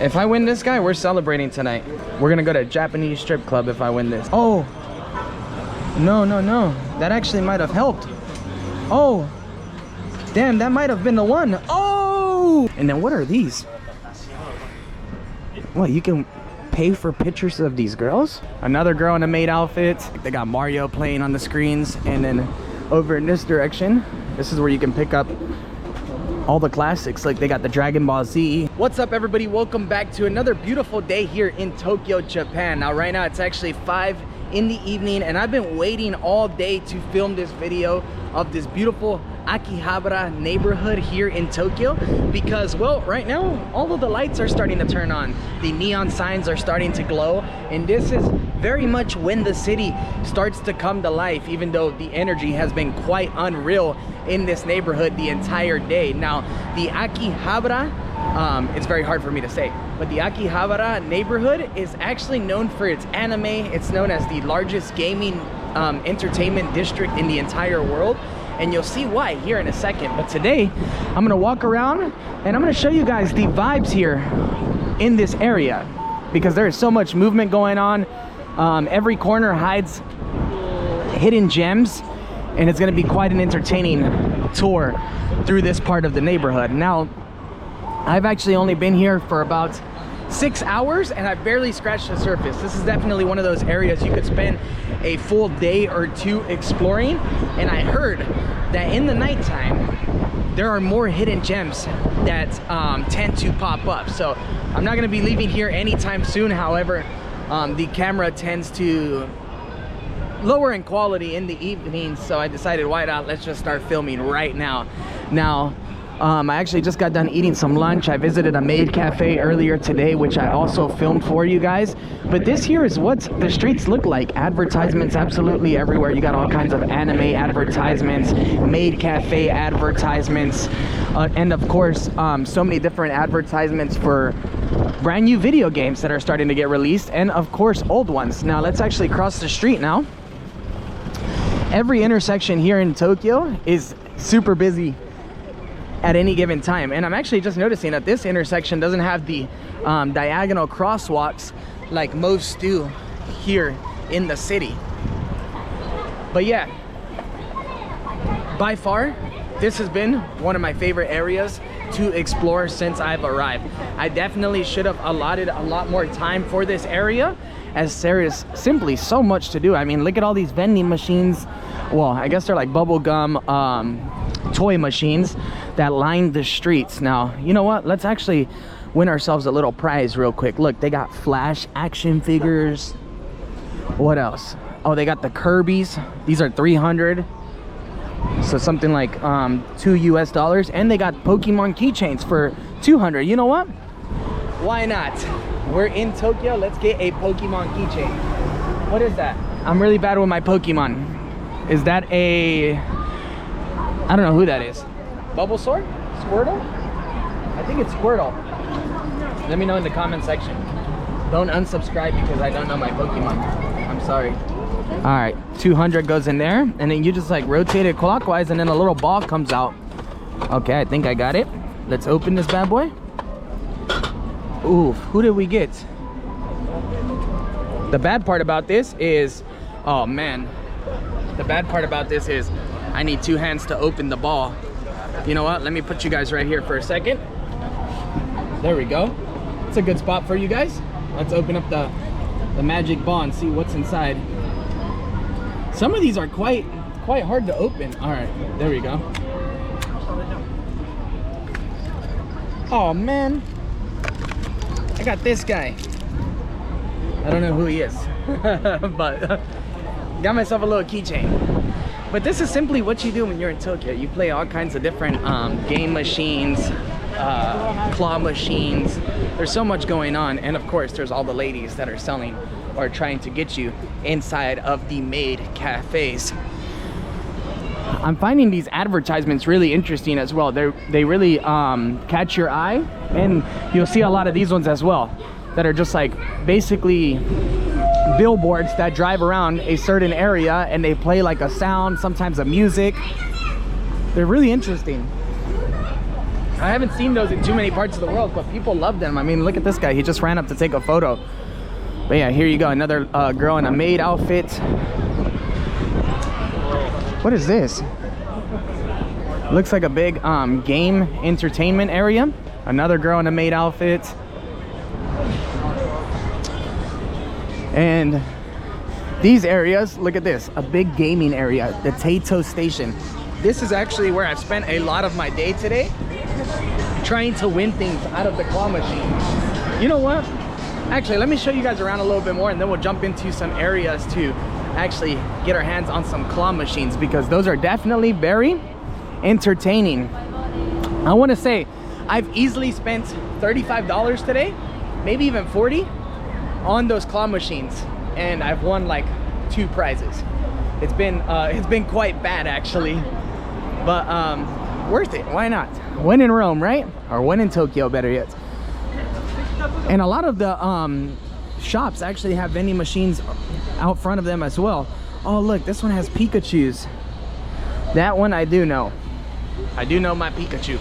If I win this guy, we're celebrating tonight. We're gonna go to a Japanese strip club if I win this. Oh, no. That actually might have helped. Oh, damn, that might have been the one. Oh! And then what are these? What, you can pay for pictures of these girls? Another girl in a maid outfit. They got Mario playing on the screens. And then over in this direction, this is where you can pick up all the classics. Like they got the Dragon Ball Z. What's up, everybody? Welcome back to another beautiful day here in Tokyo, Japan. Now right now it's actually 5 in the evening and I've been waiting all day to film this video of this beautiful Akihabara neighborhood here in Tokyo because, well, right now all of the lights are starting to turn on, the neon signs are starting to glow, and this is very much when the city starts to come to life, even though the energy has been quite unreal in this neighborhood the entire day. Now the Akihabara, it's very hard for me to say, but the Akihabara neighborhood is actually known for its anime. It's known as the largest gaming entertainment district in the entire world, and you'll see why here in a second. But today I'm gonna walk around and I'm gonna show you guys the vibes here in this area because there is so much movement going on. Every corner hides hidden gems, and it's gonna be quite an entertaining tour through this part of the neighborhood. Now, I've actually only been here for about 6 hours and I've barely scratched the surface. This is definitely one of those areas you could spend a full day or two exploring, and I heard that in the nighttime there are more hidden gems that tend to pop up. So I'm not going to be leaving here anytime soon. However, the camera tends to lower in quality in the evenings, so I decided, why not, let's just start filming right now. I actually just got done eating some lunch. I visited a maid cafe earlier today, which I also filmed for you guys. But this here is what the streets look like. Advertisements absolutely everywhere. You got all kinds of anime advertisements, maid cafe advertisements, and of course, so many different advertisements for brand new video games that are starting to get released, and of course, old ones. Now, let's actually cross the street now. Every intersection here in Tokyo is super busy at any given time, and I'm actually just noticing that this intersection doesn't have the diagonal crosswalks like most do here in the city. But yeah, by far this has been one of my favorite areas to explore since I've arrived. I definitely should have allotted a lot more time for this area, as there is simply so much to do. I mean, look at all these vending machines. Well, I guess they're like bubble gum toy machines that line the streets. Now, you know what? Let's actually win ourselves a little prize real quick. Look, they got Flash action figures. What else? Oh, they got the Kirby's. These are 300. So something like $2 US, and they got Pokemon keychains for 200. You know what? Why not? We're in Tokyo. Let's get a Pokemon keychain. What is that? I'm really bad with my Pokemon. Is that a... I don't know who that is. Bulbasaur? Squirtle? I think it's Squirtle. Let me know in the comment section. Don't unsubscribe because I don't know my Pokemon. I'm sorry. All right, 200 goes in there, and then you just like rotate it clockwise and then a little ball comes out. Okay, I think I got it. Let's open this bad boy. Ooh, who did we get? The bad part about this is, oh man, the bad part about this is I need 2 hands to open the ball. You know what? Let me put you guys right here for a second. There we go. It's a good spot for you guys. Let's open up the magic ball and see what's inside. Some of these are quite hard to open. All right, there we go. Oh man, I got this guy. I don't know who he is, but got myself a little keychain. But this is simply what you do when you're in Tokyo. You play all kinds of different game machines, claw machines. There's so much going on, and of course there's all the ladies that are selling or trying to get you inside of the maid cafes. I'm finding these advertisements really interesting as well. They really catch your eye, and you'll see a lot of these ones as well that are just like basically billboards that drive around a certain area and they play like a sound, sometimes a music. They're really interesting. I haven't seen those in too many parts of the world, but people love them. I mean, look at this guy. He just ran up to take a photo. But yeah, here you go. Another girl in a maid outfit. What is this? Looks like a big game entertainment area. Another girl in a maid outfit. And these areas, look at this, a big gaming area, the Taito Station. This is actually where I've spent a lot of my day today, trying to win things out of the claw machine. You know what? Actually, let me show you guys around a little bit more, and then we'll jump into some areas to actually get our hands on some claw machines, because those are definitely very entertaining. I want to say I've easily spent $35 today, maybe even 40, on those claw machines, and I've won like 2 prizes. It's been quite bad actually, but worth it. Why not? When in Rome, right? Or when in Tokyo, better yet. And a lot of the shops actually have vending machines out front of them as well. Oh look, this one has Pikachus. That one I do know. I do know my Pikachu.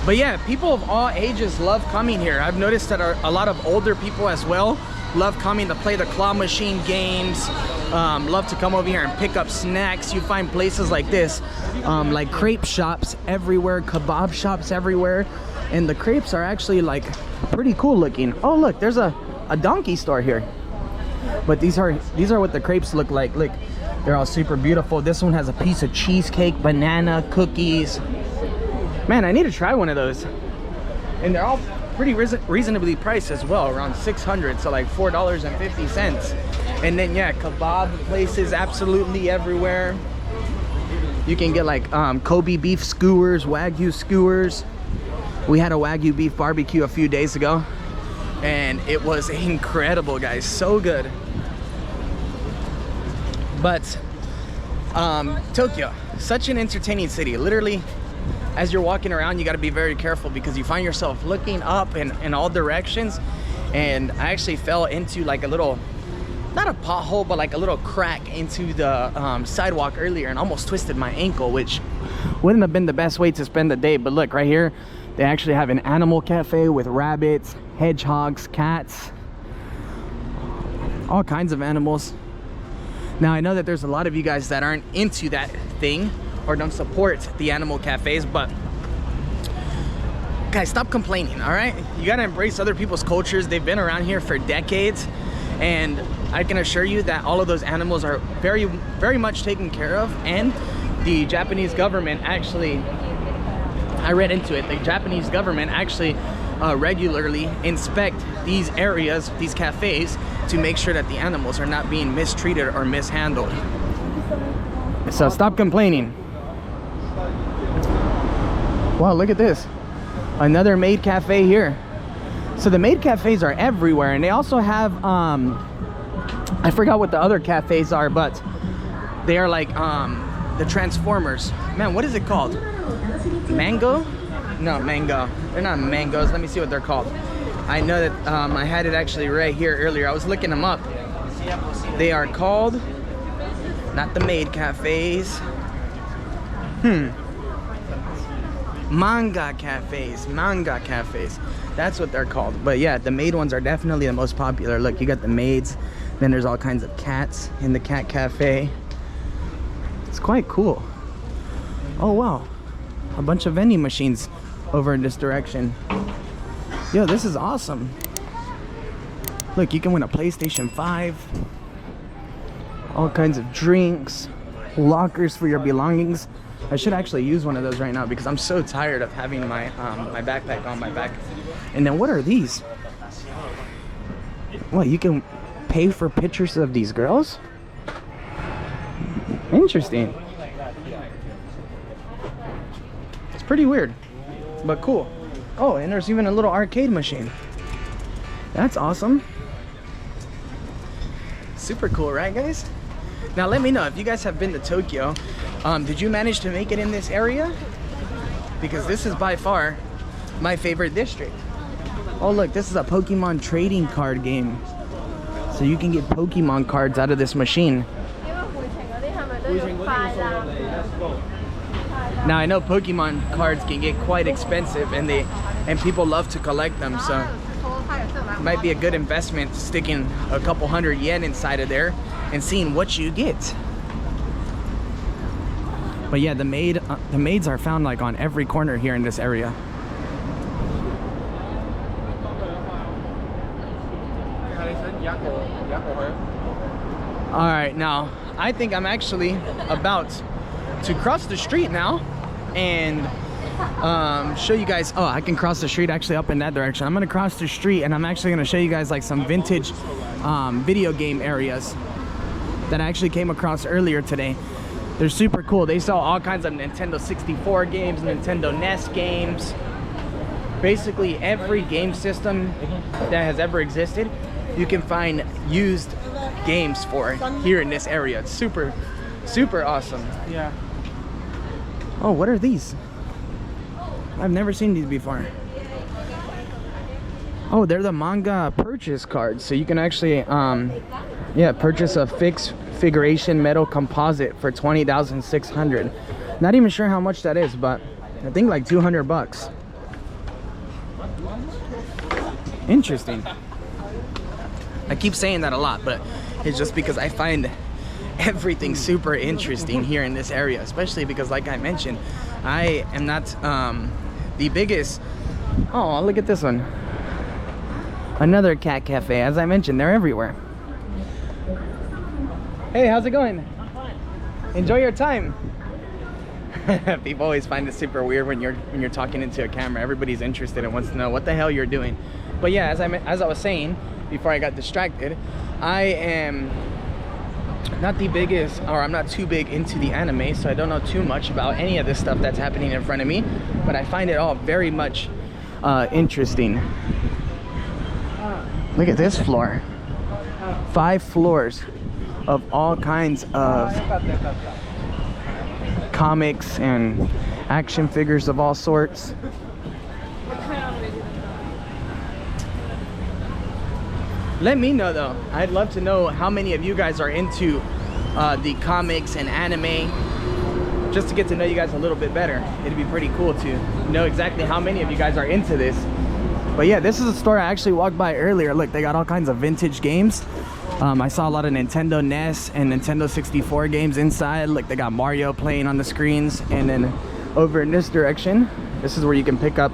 But yeah, people of all ages love coming here. I've noticed that a lot of older people as well love coming to play the claw machine games, love to come over here and pick up snacks. You find places like this, like crepe shops everywhere, kebab shops everywhere, and the crepes are actually like pretty cool looking. Oh look, there's a donkey store here. But these are what the crepes look like. Look, they're all super beautiful. This one has a piece of cheesecake, banana, cookies. Man, I need to try one of those. And they're all pretty reasonably priced as well, around 600, so like $4.50. And then yeah, kebab places absolutely everywhere. You can get like Kobe beef skewers, Wagyu skewers. We had a Wagyu beef barbecue a few days ago, and it was incredible, guys. So good. But Tokyo, such an entertaining city. Literally, as you're walking around, you got to be very careful, because you find yourself looking up in all directions. And I actually fell into like a little, not a pothole, but like a little crack into the sidewalk earlier, and almost twisted my ankle, which wouldn't have been the best way to spend the day. But look, right here, they actually have an animal cafe with rabbits, hedgehogs, cats, all kinds of animals. Now, I know that there's a lot of you guys that aren't into that thing or don't support the animal cafes, but guys, stop complaining, all right? You gotta embrace other people's cultures. They've been around here for decades, and I can assure you that all of those animals are very, very much taken care of. And the Japanese government actually, I read into it, the Japanese government actually regularly inspect these areas, these cafes, to make sure that the animals are not being mistreated or mishandled. So stop complaining. Wow, look at this. Another maid cafe here. So the maid cafes are everywhere, and they also have I forgot what the other cafes are, but they are like the Transformers. Man, what is it called? Mango? No, mango. They're not mangoes. Let me see what they're called. I know that I had it actually right here earlier. I was looking them up. They are called, not the maid cafes. Manga cafes. Manga cafes. That's what they're called. But yeah, the maid ones are definitely the most popular. Look, you got the maids. Then there's all kinds of cats in the cat cafe. It's quite cool. Oh wow, a bunch of vending machines over in this direction. Yo, this is awesome. Look, you can win a PlayStation 5. All kinds of drinks, lockers for your belongings. I should actually use one of those right now, because I'm so tired of having my my backpack on my back. And then what are these? Well, you can pay for pictures of these girls? Interesting. It's pretty weird, but cool. Oh, and there's even a little arcade machine. That's awesome. Super cool, right guys? Now let me know if you guys have been to Tokyo. Did you manage to make it in this area? Because this is by far my favorite district. Oh look, this is a Pokemon trading card game. So you can get Pokemon cards out of this machine. Now I know Pokemon cards can get quite expensive, and people love to collect them, so it might be a good investment sticking a couple hundred yen inside of there and seeing what you get. But yeah, the maids are found like on every corner here in this area. All right, now I think I'm actually about to cross the street now and show you guys. Oh, I can cross the street actually up in that direction. I'm gonna cross the street and I'm actually gonna show you guys like some vintage video game areas that I actually came across earlier today. They're super cool. They sell all kinds of Nintendo 64 games, Nintendo NES games, basically every game system that has ever existed you can find used games for here in this area. It's super awesome. Yeah. Oh, what are these? I've never seen these before. Oh, they're the manga purchase cards, so you can actually yeah, purchase a fixed figuration metal composite for 20,600. Not even sure how much that is, but I think like 200 bucks. Interesting. I keep saying that a lot, but it's just because I find everything super interesting here in this area, especially because, like I mentioned, I am not the biggest. Oh, look at this one. Another cat cafe. As I mentioned, they're everywhere. Hey, how's it going? Enjoy your time. People always find it super weird when you're talking into a camera. Everybody's interested and wants to know what the hell you're doing. But yeah, as I was saying before I got distracted, I am not the biggest, or I'm not too big into the anime, so I don't know too much about any of this stuff that's happening in front of me, but I find it all very much interesting. Look at this floor. 5 floors of all kinds of comics and action figures of all sorts. Let me know though. I'd love to know how many of you guys are into the comics and anime, just to get to know you guys a little bit better. It'd be pretty cool to know exactly how many of you guys are into this. But yeah, this is a store I actually walked by earlier. Look, they got all kinds of vintage games. I saw a lot of Nintendo NES and Nintendo 64 games inside. Like, they got Mario playing on the screens. And then over in this direction, this is where you can pick up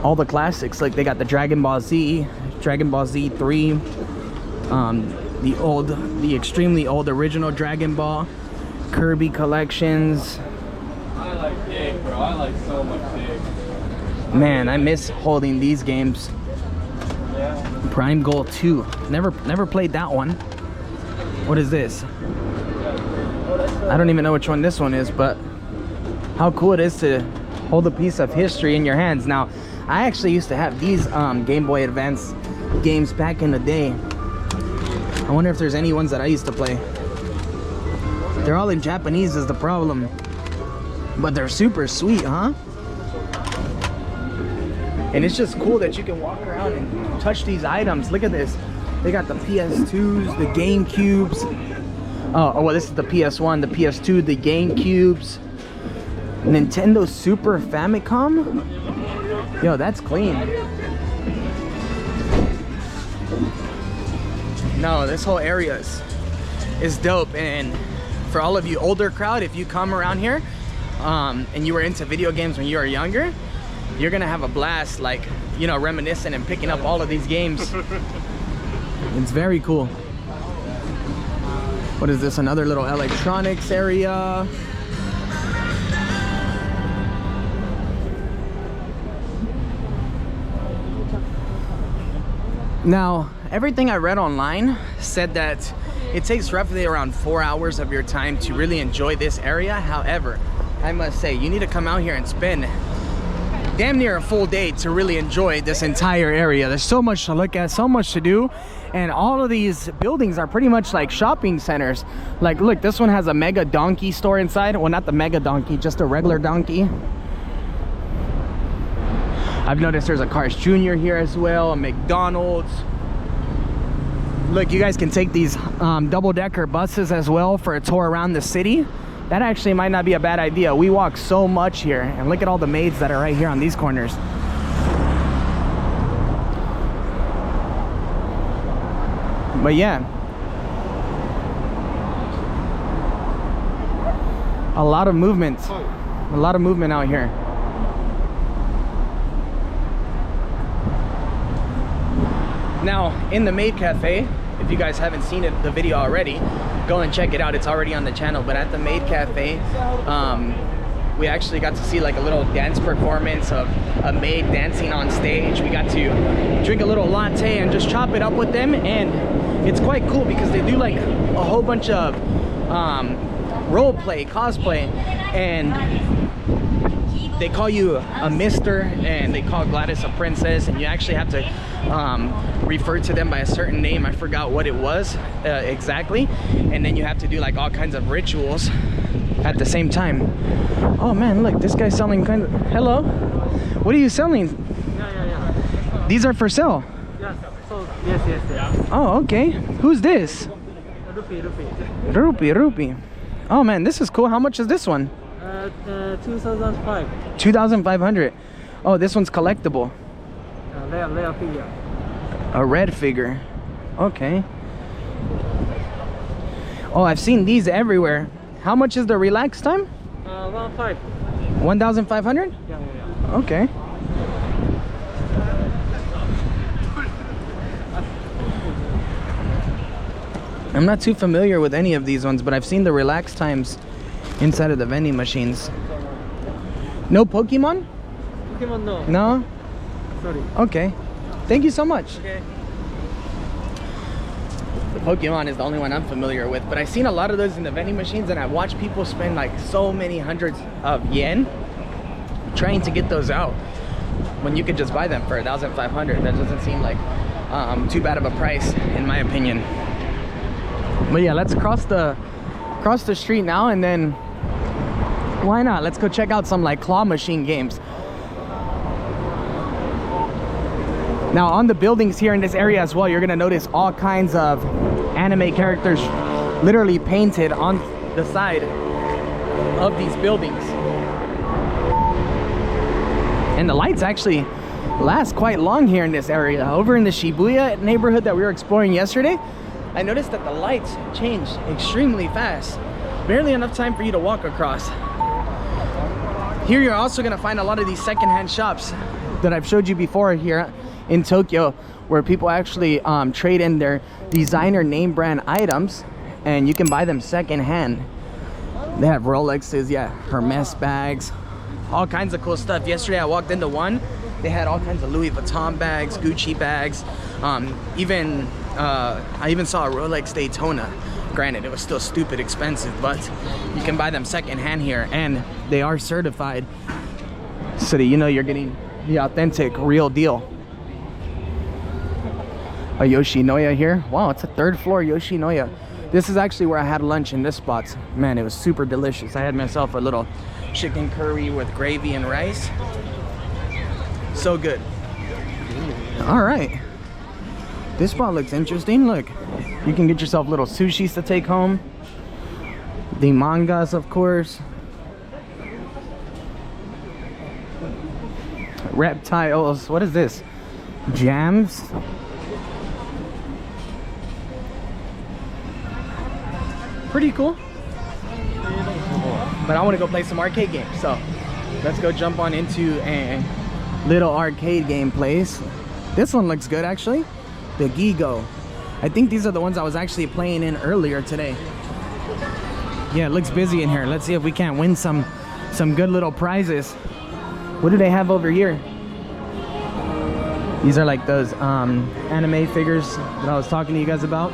all the classics. Like, they got the Dragon Ball Z, Dragon Ball Z 3, the extremely old original Dragon Ball, Kirby collections. I like Dig, bro. I like so much Dig. Man, I miss holding these games. Prime Goal 2. Never played that one. What is this? I don't even know which one this one is, but how cool it is to hold a piece of history in your hands. Now, I actually used to have these Game Boy Advance games back in the day. I wonder if there's any ones that I used to play. They're all in Japanese is the problem, but they're super sweet, huh? And it's just cool that you can walk around and touch these items. Look at this. They got the PS2s, the GameCubes. Oh, well, this is the PS1, the PS2, the GameCubes. Nintendo Super Famicom. Yo, that's clean. No, this whole area is dope. And for all of you older crowd, if you come around here and you were into video games when you were younger, you're gonna have a blast, like, you know, reminiscing and picking up all of these games. It's very cool. What is this? Another little electronics area. Now, everything I read online said that it takes roughly around 4 hours of your time to really enjoy this area. However, I must say, you need to come out here and spend damn near a full day to really enjoy this entire area. There's so much to look at, so much to do, and all of these buildings are pretty much like shopping centers. Like, look, this one has a Mega Donkey store inside. Well, not the Mega Donkey, just a regular donkey. I've noticed there's a Cars Jr. here as well, a McDonald's. Look, you guys can take these double-decker buses as well for a tour around the city. that actually might not be a bad idea. We walk so much here, and look at all the maids that are right here on these corners. But yeah, a lot of movement out here. Now in the maid cafe, if you guys haven't seen the video already, go and check it out. It's already on the channel. But at the maid cafe, we actually got to see like a little dance performance of a maid dancing on stage. We got to drink a little latte and just chop it up with them, and it's quite cool because they do like a whole bunch of role play, cosplay, and they call you a mister, and they call Gladys a princess, and you actually have to refer to them by a certain name. I forgot what it was exactly, and then you have to do like all kinds of rituals at the same time. Oh man, look, this guy's selling kind of... Hello, what are you selling? Yeah. These are for sale? Yeah, so yes. Oh, okay. Who's this? Rupee. Oh man, this is cool. How much is this one? 2005. 2,500. Oh, this one's collectible. Rare figure. A red figure. Okay. Oh, I've seen these everywhere. How much is the relax time? 1.5. 1,500? Yeah. Okay. I'm not too familiar with any of these ones, but I've seen the relax times inside of the vending machines. No Pokemon? Pokemon no. No? Sorry. Okay. Thank you so much. Okay. The Pokemon is the only one I'm familiar with, but I've seen a lot of those in the vending machines, and I've watched people spend like so many hundreds of yen trying to get those out when you could just buy them for 1,500. That doesn't seem like too bad of a price in my opinion. But yeah, let's cross the street now, and then why not? Let's go check out some like claw machine games. Now on the buildings here in this area as well, you're gonna notice all kinds of anime characters literally painted on the side of these buildings. And the lights actually last quite long here in this area. Over in the Shibuya neighborhood that we were exploring yesterday, I noticed that the lights changed extremely fast. Barely enough time for you to walk across. Here you're also gonna find a lot of these secondhand shops that I've showed you before here in Tokyo, where people actually trade in their designer name brand items, and you can buy them secondhand. They have Rolexes, yeah, Hermes bags, all kinds of cool stuff. Yesterday I walked into one, they had all kinds of Louis Vuitton bags, Gucci bags, I even saw a Rolex Daytona. Granted, it was still stupid expensive, but you can buy them secondhand here, and they are certified, so that you know you're getting the authentic, real deal. A Yoshinoya here. Wow, it's a third floor Yoshinoya. This is actually where I had lunch in this spot. Man, it was super delicious. I had myself a little chicken curry with gravy and rice. So good. All right. This spot looks interesting. Look, you can get yourself little sushis to take home. The mangas, of course. Reptiles. What is this? Jams. Pretty cool. But I want to go play some arcade games, so let's go jump on into a little arcade game place. This one looks good actually. The Gigo. I think these are the ones I was actually playing in earlier today. Yeah, it looks busy in here. Let's see if we can't win some good little prizes. What do they have over here? These are like those anime figures that I was talking to you guys about.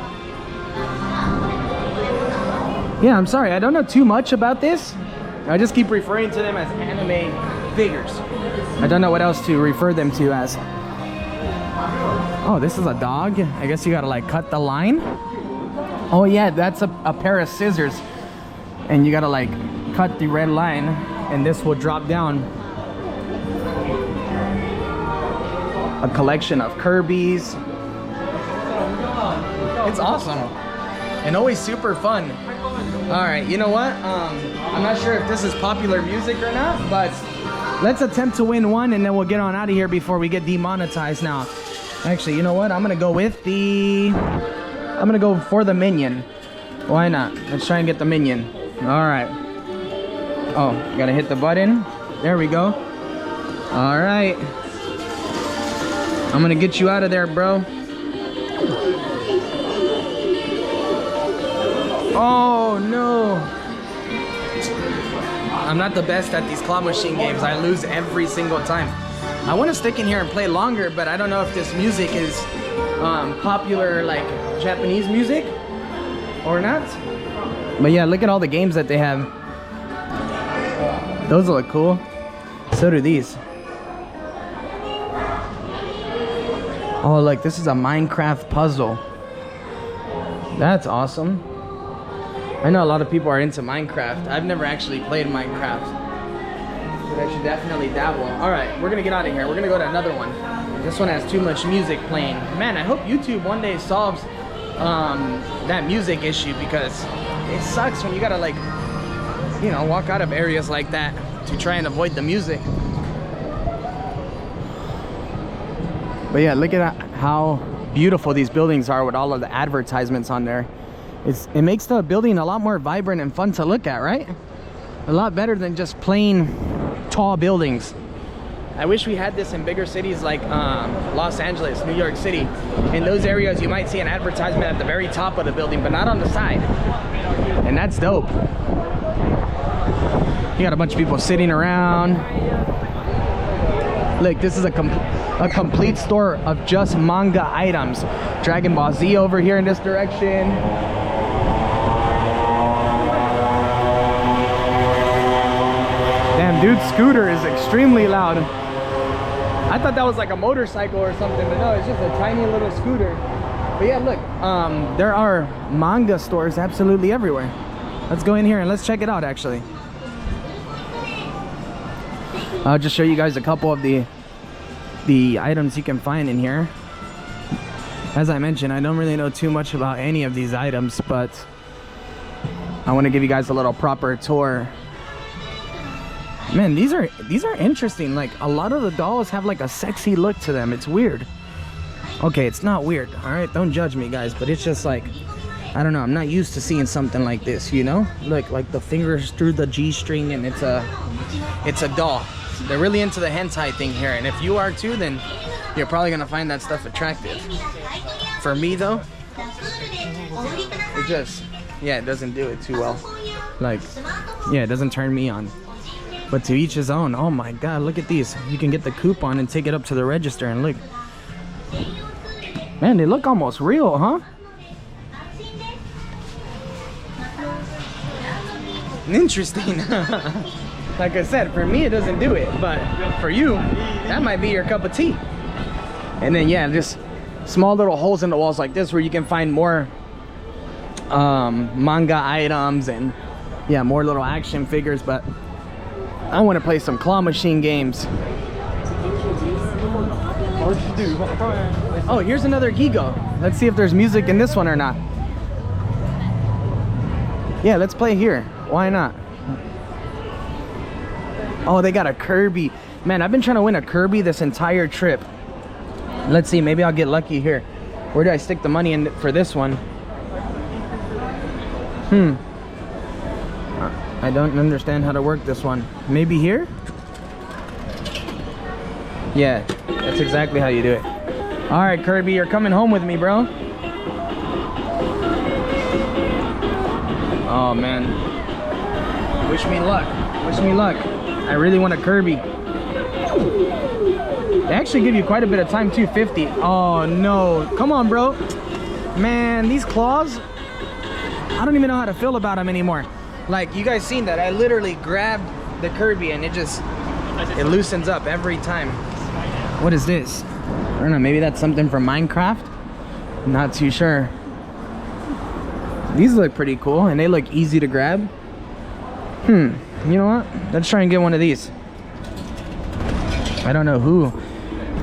Yeah, I'm sorry, I don't know too much about this. I just keep referring to them as anime figures. I don't know what else to refer them to as. Oh, this is a dog. I guess you gotta like cut the line. Oh yeah, that's a pair of scissors. And you gotta like cut the red line, and this will drop down. A collection of Kirby's. It's awesome. And always super fun All right, you know what? I'm not sure if this is popular music or not, but let's attempt to win one and then we'll get on out of here before we get demonetized now. Actually, you know what? I'm gonna go for the minion. Why not? Let's try and get the minion. All right. Oh, gotta hit the button. There we go. All right. I'm gonna get you out of there, bro. Oh no. I'm not the best at these claw machine games. I lose every single time. I want to stick in here and play longer, but I don't know if this music is popular, like Japanese music or not. But yeah, look at all the games that they have. Those look cool. So do these. Oh, look, this is a Minecraft puzzle. That's awesome. I know a lot of people are into Minecraft. I've never actually played Minecraft, but I should definitely dabble. All right, we're gonna get out of here. We're gonna go to another one. This one has too much music playing. Man, I hope YouTube one day solves that music issue, because it sucks when you gotta, like, you know, walk out of areas like that to try and avoid the music. But yeah, look at how beautiful these buildings are with all of the advertisements on there. It makes the building a lot more vibrant and fun to look at, right? A lot better than just plain tall buildings. I wish we had this in bigger cities like Los Angeles, New York City. In those areas, you might see an advertisement at the very top of the building, but not on the side. And that's dope. You got a bunch of people sitting around. Look, this is a complete store of just manga items. Dragon Ball Z over here in this direction. Damn, dude's scooter is extremely loud. I thought that was like a motorcycle or something, but no, it's just a tiny little scooter. But yeah, look, there are manga stores absolutely everywhere. Let's go in here and let's check it out, actually. I'll just show you guys a couple of the items you can find in here. As I mentioned, I don't really know too much about any of these items, but I want to give you guys a little proper tour. Man, these are interesting. Like, a lot of the dolls have like a sexy look to them. It's weird. Okay, it's not weird, all right? Don't judge me, guys, but it's just like, I don't know, I'm not used to seeing something like this, you know? Look, like the fingers through the G-string, and it's a doll. They're really into the hentai thing here, and if you are too, then you're probably gonna find that stuff attractive. For me though, it just, yeah, it doesn't do it too well. Like, yeah, it doesn't turn me on. But to each his own. Oh my god, look at these. You can get the coupon and take it up to the register, and look. Man, they look almost real, huh? Interesting. Like I said, for me it doesn't do it, but for you, that might be your cup of tea. And then yeah, just small little holes in the walls like this where you can find more manga items and yeah, more little action figures. But I want to play some claw machine games. Oh, here's another Gigo. Let's see if there's music in this one or not. Yeah, let's play here. Why not? Oh, they got a Kirby. Man, I've been trying to win a Kirby this entire trip. Let's see, maybe I'll get lucky here. Where do I stick the money in for this one? I don't understand how to work this one. Maybe here? Yeah, that's exactly how you do it. All right, Kirby, you're coming home with me, bro. Oh, man. Wish me luck. Wish me luck. I really want a Kirby. They actually give you quite a bit of time too, 50. Oh no, come on, bro. Man, these claws, I don't even know how to feel about them anymore. Like, you guys seen that? I literally grabbed the Kirby and it loosens up every time. What is this? I don't know, maybe that's something from Minecraft? I'm not too sure. These look pretty cool and they look easy to grab. You know what? Let's try and get one of these. I don't know who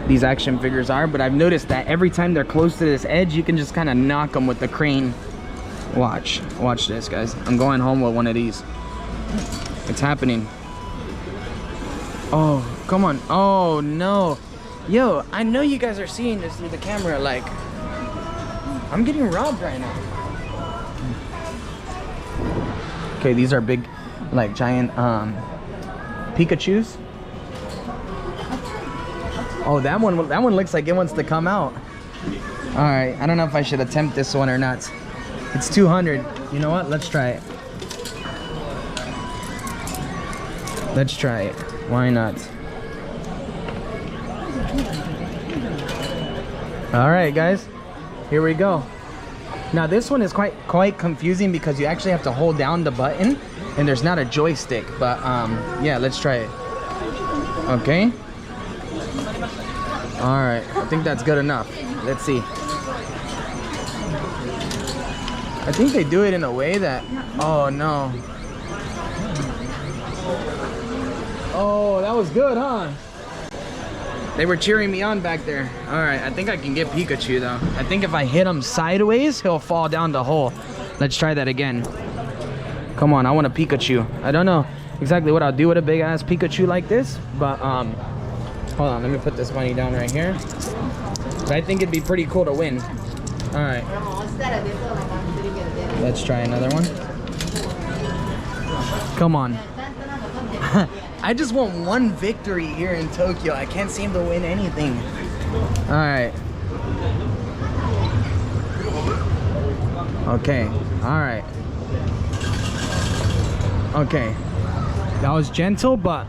these action figures are, but I've noticed that every time they're close to this edge, you can just kind of knock them with the crane. Watch this, guys. I'm going home with one of these. It's happening. Oh, come on. Oh no. Yo, I know you guys are seeing this through the camera. Like, I'm getting robbed right now. Okay, these are big, like giant Pikachus. Oh, that one looks like it wants to come out. All right, I don't know if I should attempt this one or not. It's 200. You know what? Let's try it. Let's try it. Why not? All right, guys. Here we go. Now this one is quite confusing because you actually have to hold down the button and there's not a joystick. But yeah, let's try it. Okay. All right. I think that's good enough. Let's see. I think they do it in a way that, oh no. Oh, that was good, huh? They were cheering me on back there. All right, I think I can get Pikachu though. I think if I hit him sideways, he'll fall down the hole. Let's try that again. Come on, I want a Pikachu. I don't know exactly what I'll do with a big ass Pikachu like this, but hold on, let me put this money down right here. But I think it'd be pretty cool to win. All right. Let's try another one. Come on. I just want one victory here in Tokyo. I can't seem to win anything. All right. Okay. All right. Okay. That was gentle, but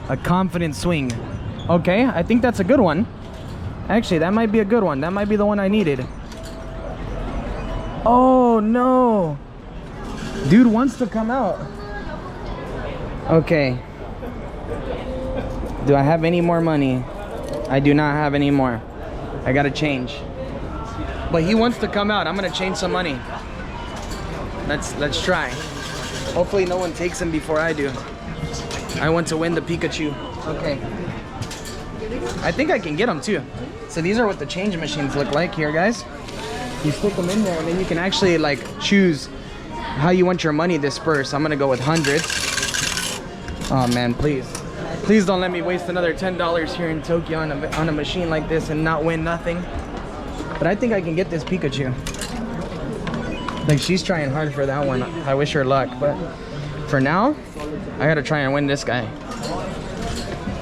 a confident swing. Okay, I think that's a good one. Actually, that might be a good one. That might be the one I needed. Oh, no. Dude wants to come out. Okay. Do I have any more money? I do not have any more. I gotta change. But he wants to come out. I'm gonna change some money. Let's try. Hopefully no one takes him before I do. I want to win the Pikachu. Okay. I think I can get them too. So these are what the change machines look like here, guys. You stick them in there and then you can actually like choose how you want your money dispersed. I'm gonna go with hundreds. Oh man, please don't let me waste another $10 here in Tokyo on a machine like this and not win nothing. But I think I can get this Pikachu. Like, she's trying hard for that one. I wish her luck, but for now I gotta try and win this guy.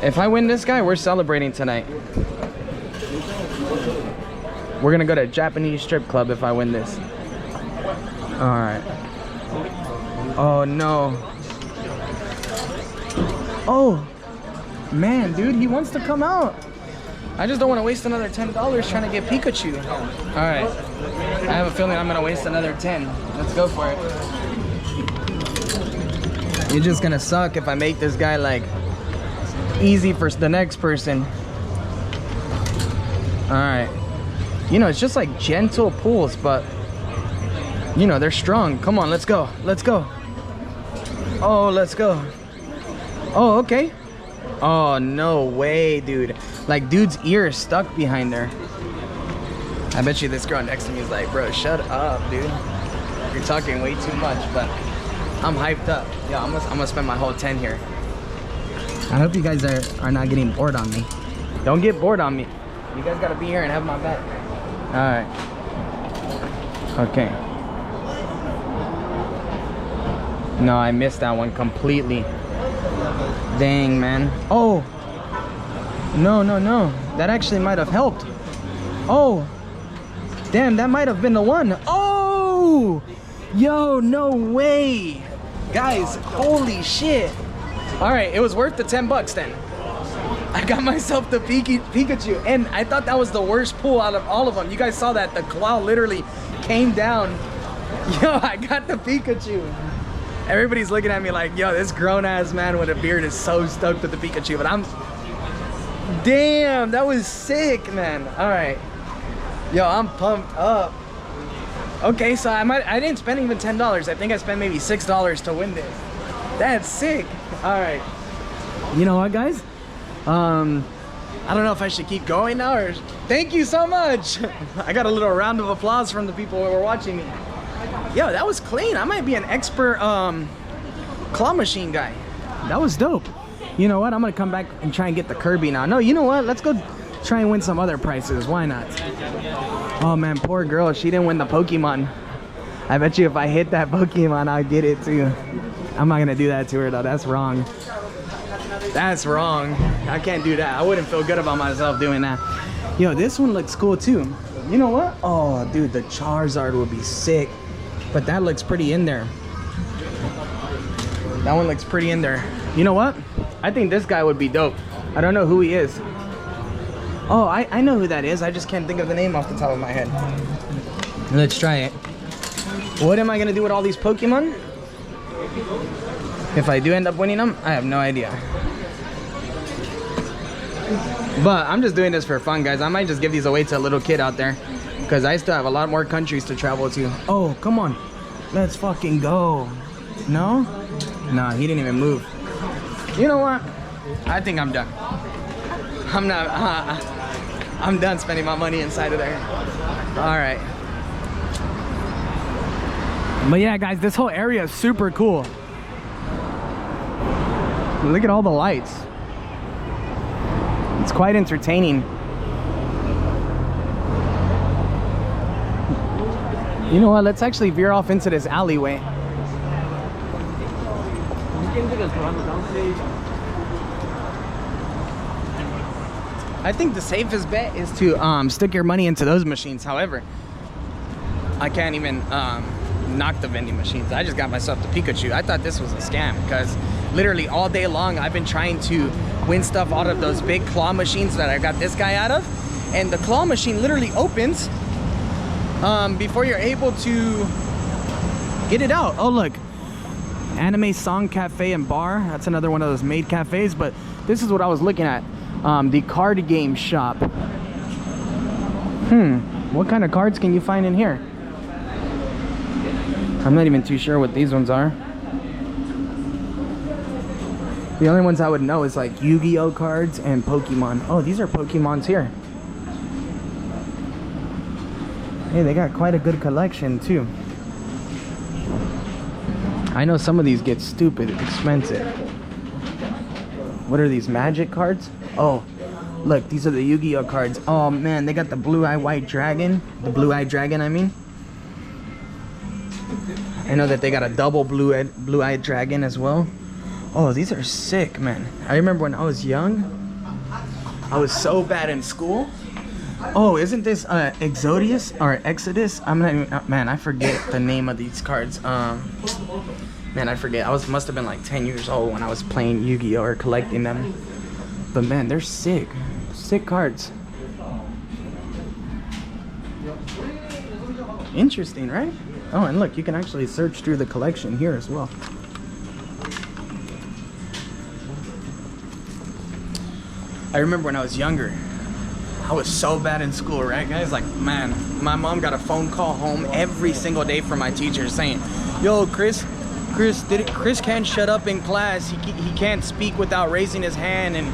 If I win this guy, we're celebrating tonight. We're gonna go to a Japanese strip club if I win this. All right. Oh no. Oh man, dude, he wants to come out. I just don't want to waste another $10 trying to get Pikachu. All right, I have a feeling I'm gonna waste another 10. Let's go for it. It's just gonna suck if I make this guy like easy for the next person. All right, you know, it's just like gentle pulls, but you know, they're strong. Come on, let's go. Let's go. Oh, let's go. Oh, okay. Oh, no way, dude. Like, dude's ear is stuck behind there. I bet you this girl next to me is like, bro, shut up, dude. You're talking way too much, but I'm hyped up. Yeah, I'm gonna spend my whole 10 here. I hope you guys are not getting bored on me. Don't get bored on me. You guys gotta be here and have my back. All right. Okay. No, I missed that one completely. Dang, man. Oh. No. That actually might have helped. Oh. Damn, that might have been the one. Oh. Yo, no way. Guys, holy shit. All right, it was worth the 10 bucks then. I got myself the Pikachu, and I thought that was the worst pull out of all of them. You guys saw that. The claw literally came down. Yo, I got the Pikachu. Everybody's looking at me like, yo, this grown-ass man with a beard is so stoked with the Pikachu, but I'm... Damn, that was sick, man. All right. Yo, I'm pumped up. Okay, so I didn't spend even $10. I think I spent maybe $6 to win this. That's sick. All right. You know what, guys? I don't know if I should keep going now or... Thank you so much. I got a little round of applause from the people who were watching me. Yo, that was clean. I might be an expert claw machine guy. That was dope. You know what? I'm gonna come back and try and get the Kirby now. No, you know what? Let's go try and win some other prizes. Why not? Oh man, poor girl. She didn't win the Pokemon. I bet you if I hit that Pokemon, I'll get it too. I'm not gonna do that to her though. That's wrong. That's wrong. I can't do that. I wouldn't feel good about myself doing that. Yo, this one looks cool too. You know what? Oh, dude, the Charizard would be sick. But that looks pretty in there. That one looks pretty in there. You know what? I think this guy would be dope. I don't know who he is. Oh, I know who that is. I just can't think of the name off the top of my head. Let's try it. What am I gonna do with all these Pokemon? If I do end up winning them, I have no idea. But I'm just doing this for fun, guys. I might just give these away to a little kid out there, because I still have a lot more countries to travel to. Oh, come on. Let's fucking go. No? Nah, he didn't even move. You know what? I think I'm done. I'm not, I'm done spending my money inside of there. All right. But yeah, guys, this whole area is super cool. Look at all the lights. It's quite entertaining. You know what? Let's actually veer off into this alleyway. I think the safest bet is to stick your money into those machines. However, I can't even knock the vending machines. I just got myself the Pikachu. I thought this was a scam because literally all day long I've been trying to win stuff out of those big claw machines that I got this guy out of, and the claw machine literally opens before you're able to get it out. Oh look, Anime Song Cafe and Bar. That's another one of those maid cafes, but this is what I was looking at. The card game shop. What kind of cards can you find in here? I'm not even too sure what these ones are. The only ones I would know is like Yu-Gi-Oh cards and Pokemon. Oh, these are Pokemons here. Hey, they got quite a good collection too. I know some of these get stupid expensive. What are these, magic cards? Oh, look, these are the Yu-Gi-Oh cards. Oh man, they got the blue-eyed dragon. The blue-eyed dragon, I mean. I know that they got a double blue-eyed dragon as well. Oh, these are sick, man. I remember when I was young, I was so bad in school. Oh, isn't this Exodus or Exodus? I'm not even, man, I forget the name of these cards. Man, I forget. I must have been like 10 years old when I was playing Yu-Gi-Oh or collecting them. But man, they're sick. Sick cards. Interesting, right? Oh, and look, you can actually search through the collection here as well. I remember when I was younger, I was so bad in school, right guys? Like, man, my mom got a phone call home every single day from my teacher saying, yo, Chris can't shut up in class. He can't speak without raising his hand and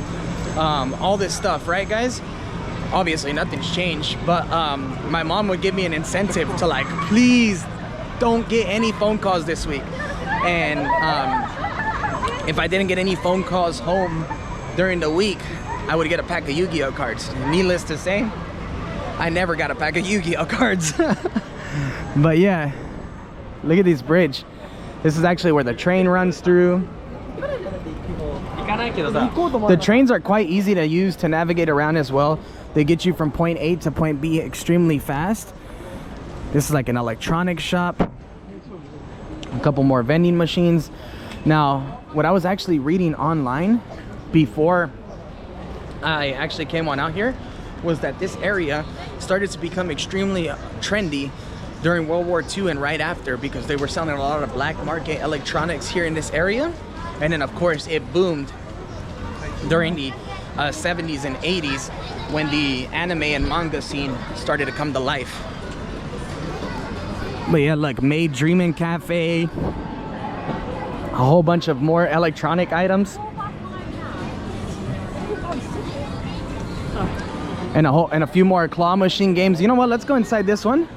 all this stuff, right guys? Obviously nothing's changed, but my mom would give me an incentive to like, please don't get any phone calls this week. And if I didn't get any phone calls home during the week, I would get a pack of Yu-Gi-Oh cards. Needless to say, I never got a pack of Yu-Gi-Oh cards. But yeah, look at this bridge. This is actually where the train runs through. The trains are quite easy to use to navigate around as well. They get you from point A to point B extremely fast. This is like an electronics shop. A couple more vending machines. Now, what I was actually reading online before I actually came on out here was that this area started to become extremely trendy during World War II and right after, because they were selling a lot of black market electronics here in this area. And then of course it boomed during the 70s and 80s when the anime and manga scene started to come to life. But yeah, look, Maid Dreamin' Cafe, a whole bunch of more electronic items, and a few more claw machine games. You know what? Let's go inside this one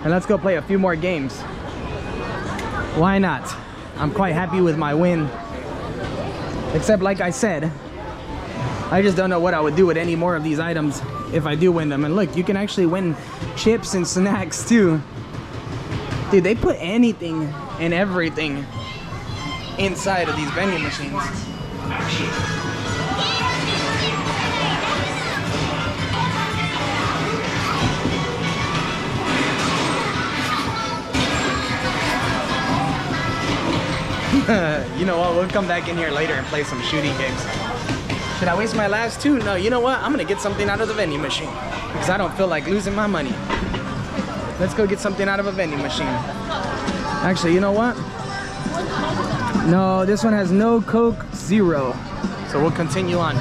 and let's go play a few more games. Why not? I'm quite happy with my win. Except, like I said, I just don't know what I would do with any more of these items if I do win them. And look, you can actually win chips and snacks too. Dude, they put anything and everything inside of these vending machines. You know what, we'll come back in here later and play some shooting games. Should I waste my last two? No, you know what, I'm gonna get something out of the vending machine because I don't feel like losing my money. Let's go get something out of a vending machine. Actually, you know what, no, this one has no Coke Zero, so we'll continue on.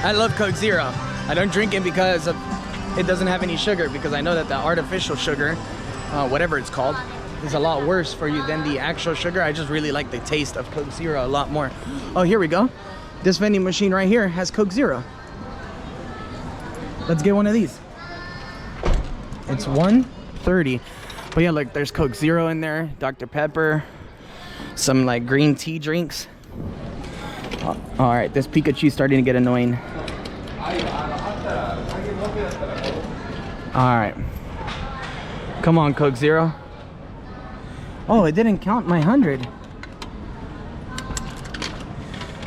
I love Coke Zero. I don't drink it because it doesn't have any sugar, because I know that the artificial sugar, whatever it's called, is a lot worse for you than the actual sugar. I just really like the taste of Coke Zero a lot more. Oh, here we go. This vending machine right here has Coke Zero. Let's get one of these. It's $1.30. But yeah, look, there's Coke Zero in there, Dr. Pepper, some like green tea drinks. All right, this Pikachu's starting to get annoying. All right. Come on, Coke Zero. Oh, it didn't count my 100.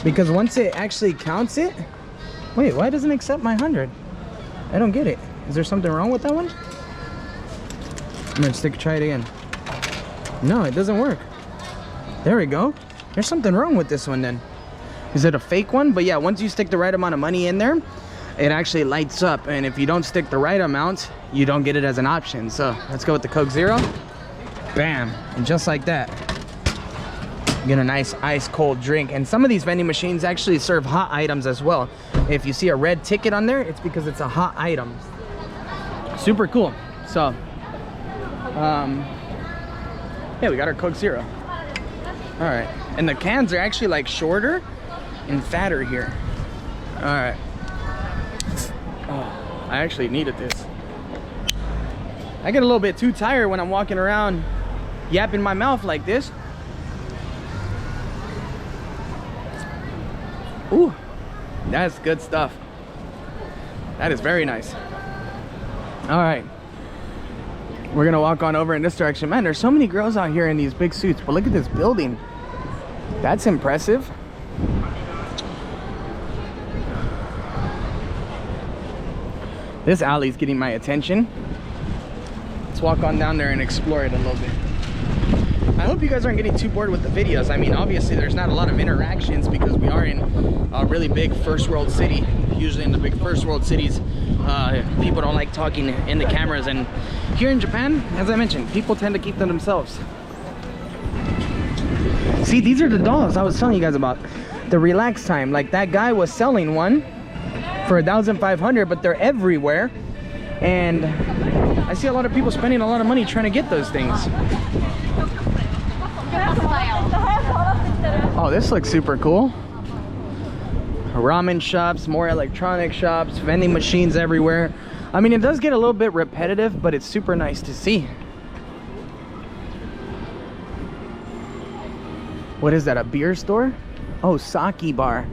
Because once it actually counts it... Wait, why doesn't it accept my 100? I don't get it. Is there something wrong with that one? I'm gonna try it again. No, it doesn't work. There we go. There's something wrong with this one then. Is it a fake one? But yeah, once you stick the right amount of money in there, it actually lights up. And if you don't stick the right amount, you don't get it as an option. So let's go with the Coke Zero. Bam, and just like that, get a nice ice cold drink. And some of these vending machines actually serve hot items as well. If you see a red ticket on there, it's because it's a hot item. Super cool. So yeah, we got our Coke Zero. All right, and the cans are actually like shorter and fatter here. All right. Oh, I actually needed this. I get a little bit too tired when I'm walking around yapping my mouth like this. Ooh, that's good stuff. That is very nice. All right, we're gonna walk on over in this direction. Man, there's so many girls out here in these big suits, but look at this building. That's impressive. This alley's getting my attention. Let's walk on down there and explore it a little bit. I hope you guys aren't getting too bored with the videos. I mean, obviously there's not a lot of interactions because we are in a really big first world city. Usually in the big first world cities, people don't like talking in the cameras. And here in Japan, as I mentioned, people tend to keep to themselves. See, these are the dolls I was telling you guys about. The relax time. Like that guy was selling one for 1,500, but they're everywhere. And I see a lot of people spending a lot of money trying to get those things. Oh, this looks super cool. Ramen shops, more electronic shops, vending machines everywhere. I mean, it does get a little bit repetitive, but it's super nice to see. What is that, a beer store? Oh, sake bar.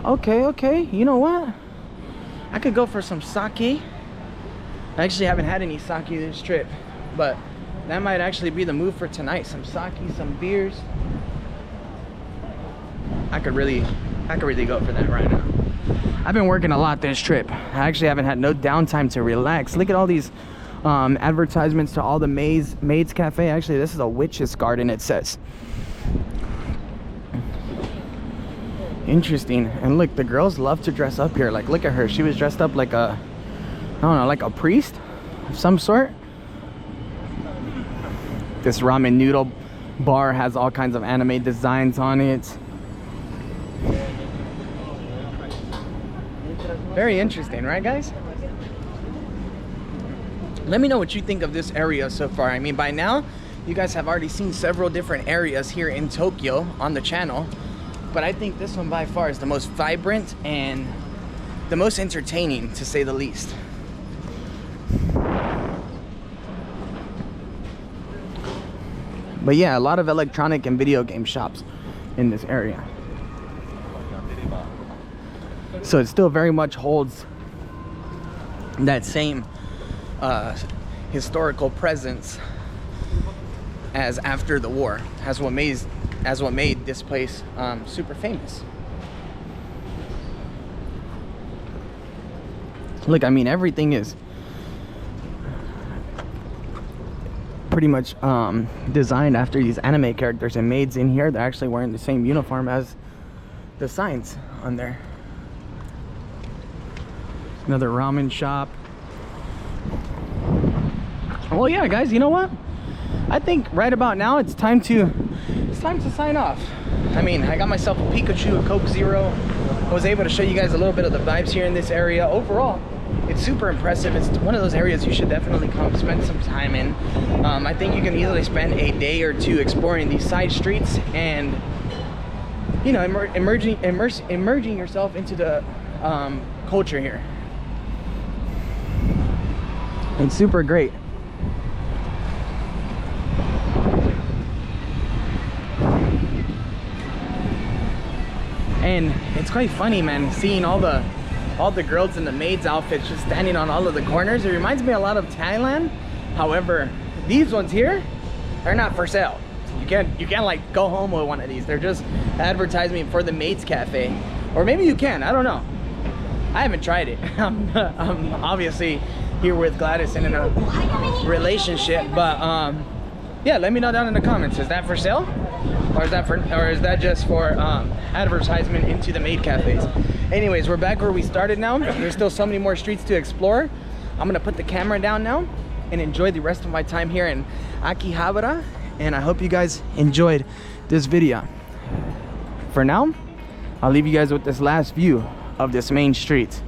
Okay, okay, you know what? I could go for some sake. I actually haven't had any sake this trip, but that might actually be the move for tonight. Some sake, some beers. I could really go for that right now. I've been working a lot this trip. I actually haven't had no downtime to relax. Look at all these advertisements to all the maids cafe. Actually, this is a witch's garden, it says. Interesting. And look, the girls love to dress up here. Like, look at her. She was dressed up like a, I don't know, like a priest of some sort. This ramen noodle bar has all kinds of anime designs on it. Very interesting, right, guys? Let me know what you think of this area so far. I mean, by now, you guys have already seen several different areas here in Tokyo on the channel. But I think this one by far is the most vibrant and the most entertaining, to say the least. But yeah, a lot of electronic and video game shops in this area. So it still very much holds that same historical presence as after the war, as what made this place super famous. Look, I mean, everything is pretty much designed after these anime characters, and maids in here, they're actually wearing the same uniform as the signs on there. Another ramen shop. Well, yeah, guys, you know what? I think right about now it's time to sign off. I mean, I got myself a Pikachu, a Coke Zero. I was able to show you guys a little bit of the vibes here in this area. Overall, it's super impressive. It's one of those areas you should definitely come spend some time in. I think you can easily spend a day or two exploring these side streets and, you know, immersing yourself into the culture here. It's super great. And it's quite funny, man, seeing all the girls in the maids outfits just standing on all of the corners. It reminds me a lot of Thailand. However, these ones here are not for sale. You can't like go home with one of these. They're just advertising for the maids cafe, or maybe you can. I don't know. I haven't tried it. I'm obviously here with Gladys and in a relationship, but yeah, let me know down in the comments. Is that for sale, or is that just for advertisement into the maid cafes? Anyways, we're back where we started now. There's still so many more streets to explore. I'm gonna put the camera down now and enjoy the rest of my time here in Akihabara, and I hope you guys enjoyed this video. For now, I'll leave you guys with this last view of this main street.